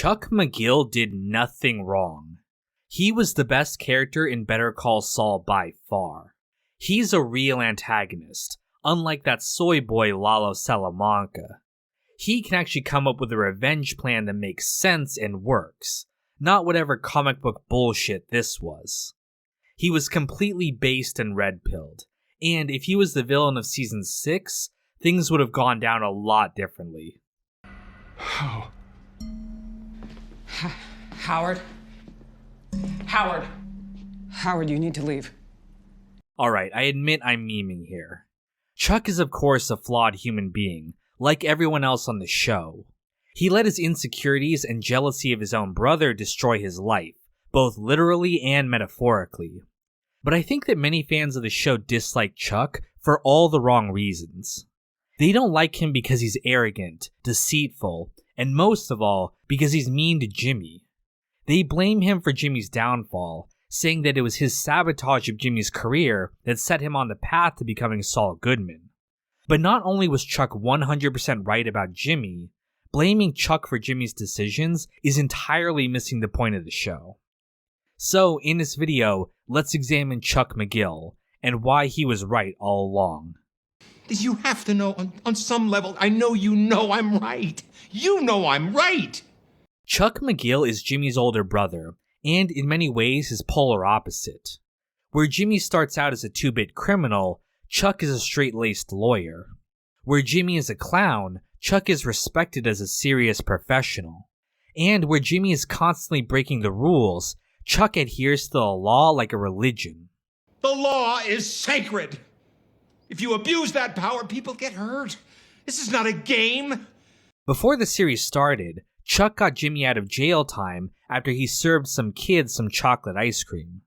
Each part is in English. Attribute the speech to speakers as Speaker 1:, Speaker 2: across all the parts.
Speaker 1: Chuck McGill did nothing wrong. He was the best character in Better Call Saul by far. He's a real antagonist, unlike that soy boy Lalo Salamanca. He can actually come up with a revenge plan that makes sense and works, not whatever comic book bullshit this was. He was completely based and red-pilled, and if he was the villain of Season 6, things would have gone down a lot differently.
Speaker 2: How?
Speaker 3: Howard? Howard, you need to leave.
Speaker 1: Alright, I admit I'm memeing here. Chuck is of course a flawed human being, like everyone else on the show. He let his insecurities and jealousy of his own brother destroy his life, both literally and metaphorically. But I think that many fans of the show dislike Chuck for all the wrong reasons. They don't like him because he's arrogant, deceitful, and most of all, because he's mean to Jimmy. They blame him for Jimmy's downfall, saying that it was his sabotage of Jimmy's career that set him on the path to becoming Saul Goodman. But not only was Chuck 100% right about Jimmy, blaming Chuck for Jimmy's decisions is entirely missing the point of the show. So, in this video, let's examine Chuck McGill, and why he was right all along.
Speaker 2: You have to know, on some level, I know you know I'm right. You know I'm right!
Speaker 1: Chuck McGill is Jimmy's older brother, and in many ways his polar opposite. Where Jimmy starts out as a two-bit criminal, Chuck is a straight-laced lawyer. Where Jimmy is a clown, Chuck is respected as a serious professional. And where Jimmy is constantly breaking the rules, Chuck adheres to the law like a religion.
Speaker 2: The law is sacred! If you abuse that power, people get hurt. This is not a game!
Speaker 1: Before the series started, Chuck got Jimmy out of jail time after he served some kids some chocolate ice cream.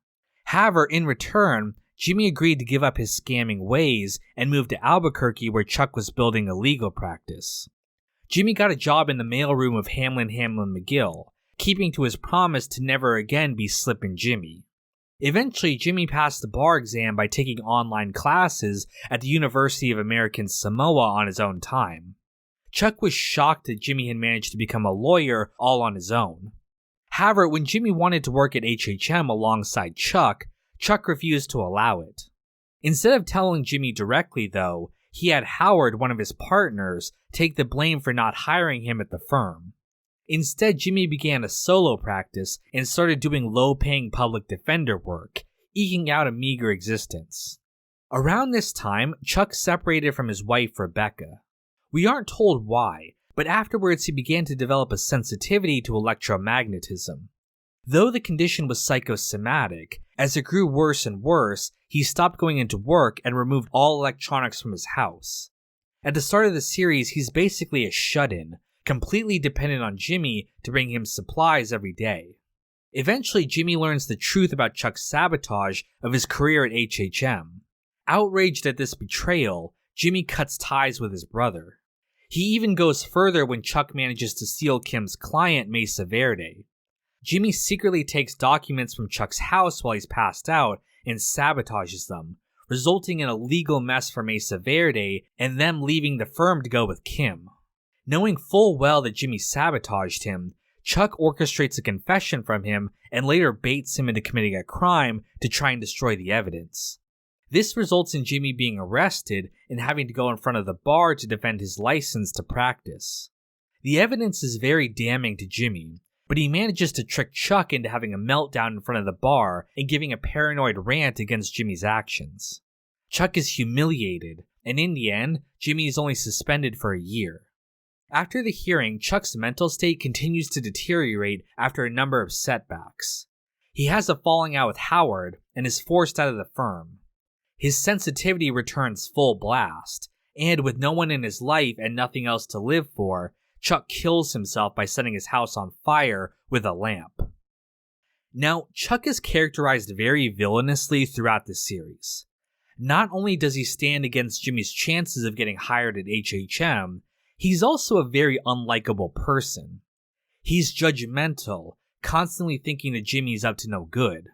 Speaker 1: However, in return, Jimmy agreed to give up his scamming ways and move to Albuquerque where Chuck was building a legal practice. Jimmy got a job in the mailroom of Hamlin McGill, keeping to his promise to never again be Slippin' Jimmy. Eventually, Jimmy passed the bar exam by taking online classes at the University of American Samoa on his own time. Chuck was shocked that Jimmy had managed to become a lawyer all on his own. However, when Jimmy wanted to work at HHM alongside Chuck, Chuck refused to allow it. Instead of telling Jimmy directly, though, he had Howard, one of his partners, take the blame for not hiring him at the firm. Instead, Jimmy began a solo practice and started doing low-paying public defender work, eking out a meager existence. Around this time, Chuck separated from his wife, Rebecca. We aren't told why, but afterwards he began to develop a sensitivity to electromagnetism. Though the condition was psychosomatic, as it grew worse and worse, he stopped going into work and removed all electronics from his house. At the start of the series, he's basically a shut-in, completely dependent on Jimmy to bring him supplies every day. Eventually, Jimmy learns the truth about Chuck's sabotage of his career at HHM. Outraged at this betrayal, Jimmy cuts ties with his brother. He even goes further when Chuck manages to steal Kim's client, Mesa Verde. Jimmy secretly takes documents from Chuck's house while he's passed out and sabotages them, resulting in a legal mess for Mesa Verde and them leaving the firm to go with Kim. Knowing full well that Jimmy sabotaged him, Chuck orchestrates a confession from him and later baits him into committing a crime to try and destroy the evidence. This results in Jimmy being arrested and having to go in front of the bar to defend his license to practice. The evidence is very damning to Jimmy, but he manages to trick Chuck into having a meltdown in front of the bar and giving a paranoid rant against Jimmy's actions. Chuck is humiliated, and in the end, Jimmy is only suspended for a year. After the hearing, Chuck's mental state continues to deteriorate after a number of setbacks. He has a falling out with Howard and is forced out of the firm. His sensitivity returns full blast, and with no one in his life and nothing else to live for, Chuck kills himself by setting his house on fire with a lamp. Now, Chuck is characterized very villainously throughout the series. Not only does he stand against Jimmy's chances of getting hired at HHM, he's also a very unlikable person. He's judgmental, constantly thinking that Jimmy's up to no good.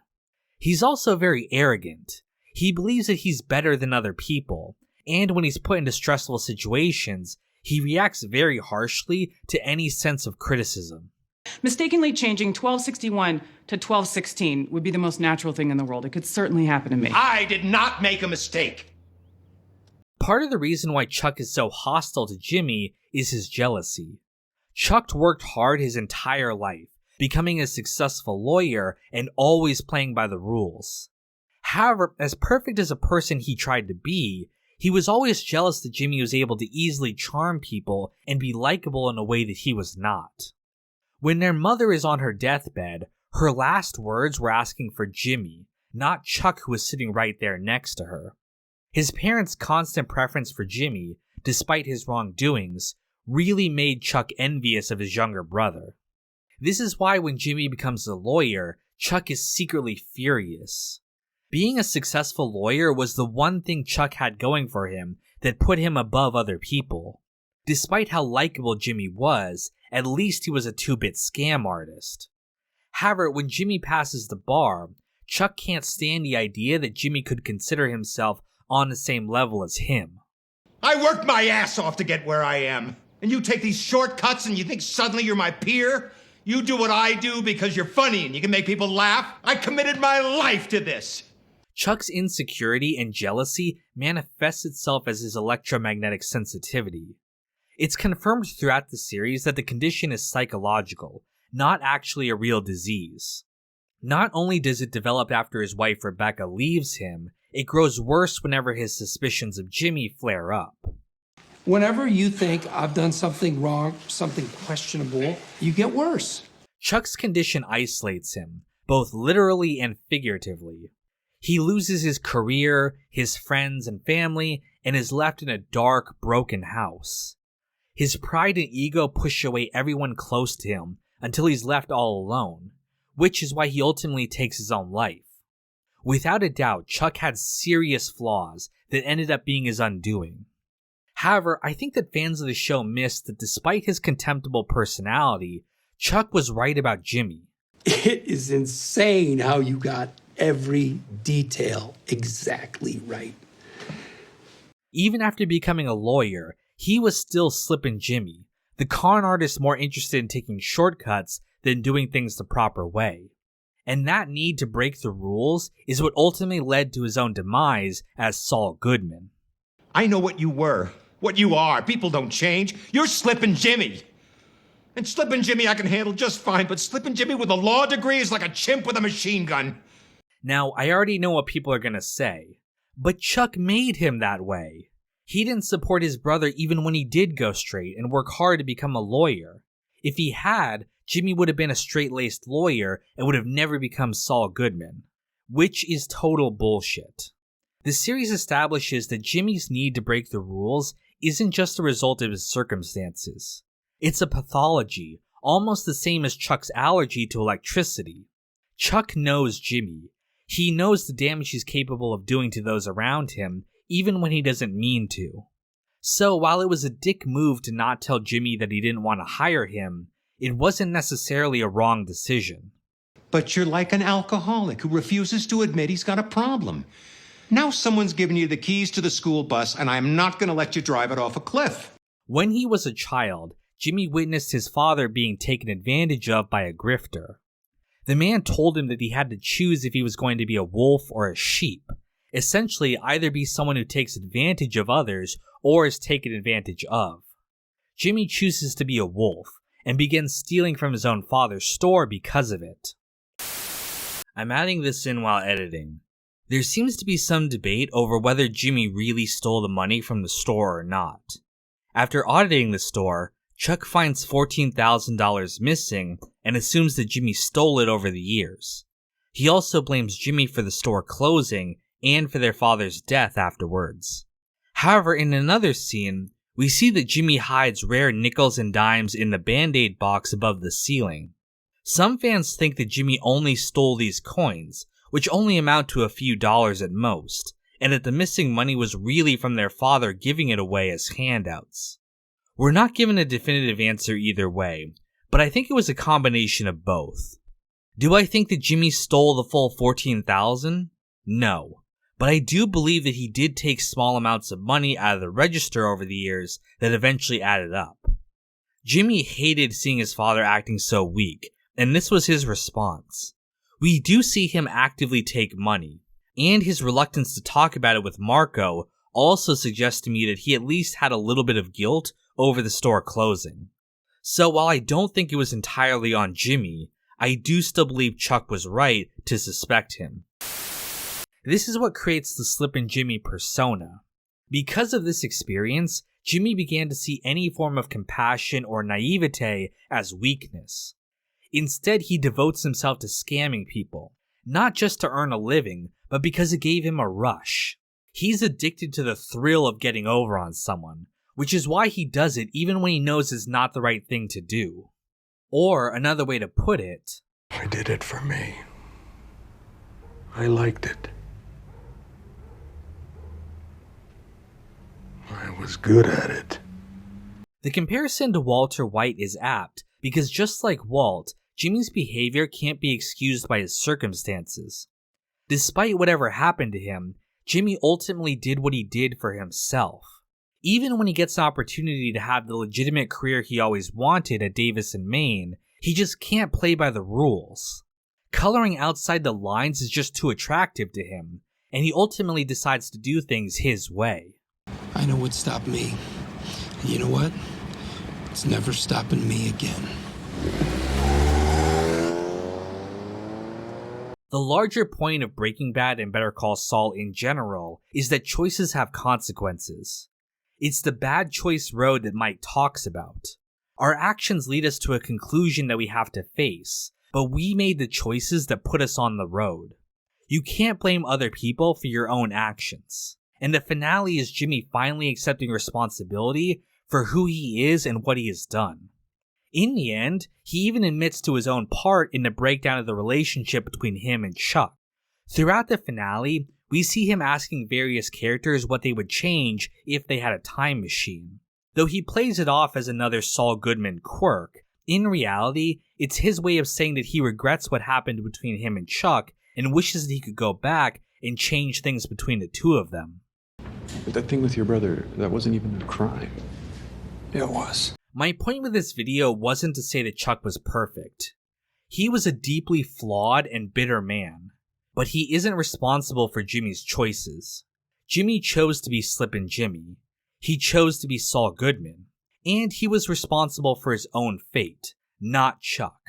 Speaker 1: He's also very arrogant. He believes that he's better than other people, and when he's put into stressful situations, he reacts very harshly to any sense of criticism.
Speaker 3: Mistakenly changing 1261 to 1216 would be the most natural thing in the world. It could certainly happen to me.
Speaker 2: I did not make a mistake.
Speaker 1: Part of the reason why Chuck is so hostile to Jimmy is his jealousy. Chuck worked hard his entire life, becoming a successful lawyer and always playing by the rules. However, as perfect as a person he tried to be, he was always jealous that Jimmy was able to easily charm people and be likable in a way that he was not. When their mother is on her deathbed, her last words were asking for Jimmy, not Chuck, who was sitting right there next to her. His parents' constant preference for Jimmy, despite his wrongdoings, really made Chuck envious of his younger brother. This is why when Jimmy becomes a lawyer, Chuck is secretly furious. Being a successful lawyer was the one thing Chuck had going for him that put him above other people. Despite how likable Jimmy was, at least he was a 2-bit scam artist. However, when Jimmy passes the bar, Chuck can't stand the idea that Jimmy could consider himself on the same level as him.
Speaker 2: I worked my ass off to get where I am. And you take these shortcuts and you think suddenly you're my peer? You do what I do because you're funny and you can make people laugh? I committed my life to this.
Speaker 1: Chuck's insecurity and jealousy manifests itself as his electromagnetic sensitivity. It's confirmed throughout the series that the condition is psychological, not actually a real disease. Not only does it develop after his wife Rebecca leaves him, it grows worse whenever his suspicions of Jimmy flare up.
Speaker 4: Whenever you think I've done something wrong, something questionable, you get worse.
Speaker 1: Chuck's condition isolates him, both literally and figuratively. He loses his career, his friends and family, and is left in a dark, broken house. His pride and ego push away everyone close to him until he's left all alone, which is why he ultimately takes his own life. Without a doubt, Chuck had serious flaws that ended up being his undoing. However, I think that fans of the show missed that despite his contemptible personality, Chuck was right about Jimmy.
Speaker 4: It is insane how you got every detail exactly right.
Speaker 1: Even after becoming a lawyer, he was still slipping Jimmy, the con artist more interested in taking shortcuts than doing things the proper way. And that need to break the rules is what ultimately led to his own demise as Saul Goodman.
Speaker 2: I know what you were, what you are. People don't change. You're Slippin' Jimmy. And Slippin' Jimmy I can handle just fine, but Slippin' Jimmy with a law degree is like a chimp with a machine gun.
Speaker 1: Now, I already know what people are gonna say, but Chuck made him that way. He didn't support his brother even when he did go straight and work hard to become a lawyer. If he had, Jimmy would have been a straight-laced lawyer and would have never become Saul Goodman, which is total bullshit. The series establishes that Jimmy's need to break the rules isn't just a result of his circumstances. It's a pathology, almost the same as Chuck's allergy to electricity. Chuck knows Jimmy. He knows the damage he's capable of doing to those around him, even when he doesn't mean to. So while it was a dick move to not tell Jimmy that he didn't want to hire him, it wasn't necessarily a wrong decision.
Speaker 2: But you're like an alcoholic who refuses to admit he's got a problem. Now someone's giving you the keys to the school bus, and I'm not going to let you drive it off a cliff.
Speaker 1: When he was a child, Jimmy witnessed his father being taken advantage of by a grifter. The man told him that he had to choose if he was going to be a wolf or a sheep. Essentially, either be someone who takes advantage of others or is taken advantage of. Jimmy chooses to be a wolf and begins stealing from his own father's store because of it. I'm adding this in while editing. There seems to be some debate over whether Jimmy really stole the money from the store or not. After auditing the store, Chuck finds $14,000 missing and assumes that Jimmy stole it over the years. He also blames Jimmy for the store closing and for their father's death afterwards. However, in another scene, we see that Jimmy hides rare nickels and dimes in the Band-Aid box above the ceiling. Some fans think that Jimmy only stole these coins, which only amount to a few dollars at most, and that the missing money was really from their father giving it away as handouts. We're not given a definitive answer either way, but I think it was a combination of both. Do I think that Jimmy stole the full $14,000? No. But I do believe that he did take small amounts of money out of the register over the years that eventually added up. Jimmy hated seeing his father acting so weak, and this was his response. We do see him actively take money, and his reluctance to talk about it with Marco also suggests to me that he at least had a little bit of guilt over the store closing. So while I don't think it was entirely on Jimmy, I do still believe Chuck was right to suspect him. This is what creates the Slippin' Jimmy persona. Because of this experience, Jimmy began to see any form of compassion or naivete as weakness. Instead, he devotes himself to scamming people, not just to earn a living, but because it gave him a rush. He's addicted to the thrill of getting over on someone, which is why he does it even when he knows it's not the right thing to do. Or, another way to put it,
Speaker 5: I did it for me. I liked it. I was good at it.
Speaker 1: the comparison to Walter White is apt because just like Walt, Jimmy's behavior can't be excused by his circumstances. Despite whatever happened to him, Jimmy ultimately did what he did for himself. Even when he gets an opportunity to have the legitimate career he always wanted at Davis and Maine, he just can't play by the rules. Coloring outside the lines is just too attractive to him, and he ultimately decides to do things his way.
Speaker 4: I know what stopped me. And you know what? It's never stopping me again.
Speaker 1: The larger point of Breaking Bad and Better Call Saul in general is that choices have consequences. It's the bad choice road that Mike talks about. Our actions lead us to a conclusion that we have to face, but we made the choices that put us on the road. You can't blame other people for your own actions. And the finale is Jimmy finally accepting responsibility for who he is and what he has done. In the end, he even admits to his own part in the breakdown of the relationship between him and Chuck. Throughout the finale, we see him asking various characters what they would change if they had a time machine. Though he plays it off as another Saul Goodman quirk, in reality, it's his way of saying that he regrets what happened between him and Chuck and wishes that he could go back and change things between the two of them.
Speaker 5: But that thing with your brother, that wasn't even a crime.
Speaker 4: It was.
Speaker 1: My point with this video wasn't to say that Chuck was perfect. He was a deeply flawed and bitter man, but he isn't responsible for Jimmy's choices. Jimmy chose to be Slippin' Jimmy. He chose to be Saul Goodman. And he was responsible for his own fate, not Chuck.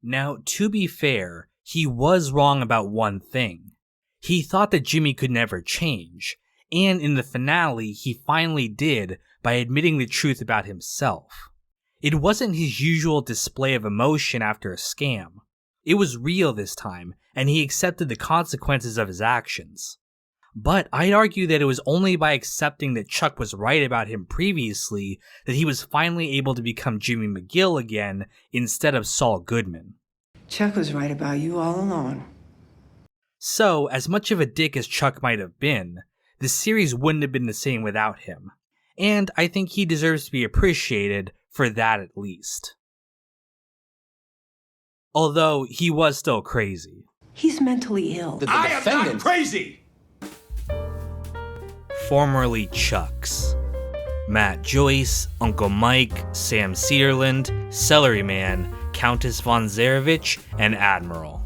Speaker 1: Now, to be fair, he was wrong about one thing. He thought that Jimmy could never change, and in the finale, he finally did by admitting the truth about himself. It wasn't his usual display of emotion after a scam. It was real this time, and he accepted the consequences of his actions. But I'd argue that it was only by accepting that Chuck was right about him previously that he was finally able to become Jimmy McGill again instead of Saul Goodman.
Speaker 6: Chuck was right about you all along.
Speaker 1: So, as much of a dick as Chuck might have been, the series wouldn't have been the same without him. And I think he deserves to be appreciated for that at least. Although, he was still crazy.
Speaker 6: He's mentally ill.
Speaker 2: I am not crazy!
Speaker 1: Formerly Chucks. Matt Joyce, Uncle Mike, Sam Cedarland, Celery Man, Countess von Zarevich, and Admiral.